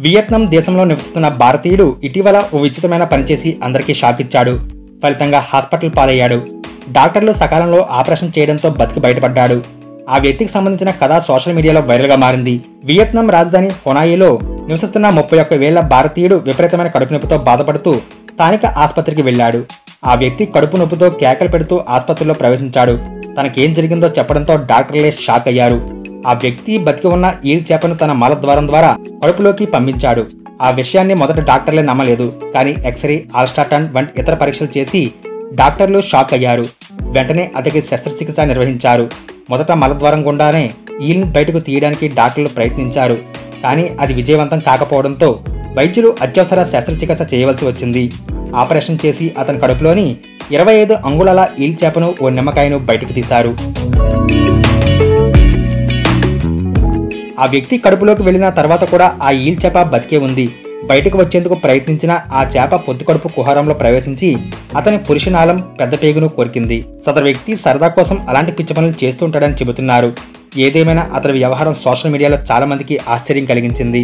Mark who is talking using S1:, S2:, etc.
S1: Vietnam దేశంలో నివసిస్తున్న భారతీయుడు ఇటీవల ఓ విచిత్రమైన పనిచేసి అందరికీ షాక్ ఇచ్చాడు. ఫలితంగా హాస్పిటల్ పాలయ్యాడు. డాక్టర్లు సకాలంలో ఆపరేషన్ చేయడంతో బతికి బయటపడ్డాడు. ఆ వ్యక్తికి సంబంధించిన కథ సోషల్ మీడియాలో వైరల్ గా మారింది. వియత్నాం రాజధాని హొనాయిలో నివసిస్తున్న 31 ఏళ్ల భారతీయుడు విపరీతమైన కడుపు నొప్పితో బాధపడుతూ స్థానిక ఆసుపత్రికి వెళ్లాడు. ఆ వ్యక్తి కడుపు నొప్పితో కేకలు పెడుతూ ఆసుపత్రిలో ప్రవేశించాడు. తనకేం జరిగిందో చెప్పడంతో డాక్టర్లే షాక్ అయ్యారు. ఆ వ్యక్తి బతికి ఉన్న ఈల్ చేపను తన మలద్వారం ద్వారా కడుపులోకి పంపించాడు. ఆ విషయాన్ని మొదట డాక్టర్లే నమ్మలేదు. కానీ ఎక్స్రే, ఆల్స్టాటన్ వంటి ఇతర పరీక్షలు చేసి డాక్టర్లు షాక్ అయ్యారు. వెంటనే అతనికి శస్త్రచికిత్స నిర్వహించారు. మొదట మలద్వారం గుండానే ఈల్ని బయటకు తీయడానికి డాక్టర్లు ప్రయత్నించారు. కానీ అది విజయవంతం కాకపోవడంతో వైద్యులు అత్యవసర శస్త్రచికిత్స చేయవలసి వచ్చింది. ఆపరేషన్ చేసి అతని కడుపులోని 25 అంగుళాల ఈల్ చేపను ఓ నిమ్మకాయను బయటకు తీశారు. ఆ వ్యక్తి కడుపులోకి వెళ్లిన తర్వాత కూడా ఆ ఈల్ చేప బతికే ఉంది. బయటకు వచ్చేందుకు ప్రయత్నించిన ఆ చేప పొత్తి కడుపు కుహరంలో ప్రవేశించి అతని పురుషనాళం పెద్ద పేగును కొరికింది. సదరు వ్యక్తి సరదా కోసం అలాంటి పిచ్చి పనులు చేస్తుంటాడని చెబుతున్నారు. ఏదేమైనా అతని వ్యవహారం సోషల్ మీడియాలో చాలా మందికి ఆశ్చర్యం కలిగించింది.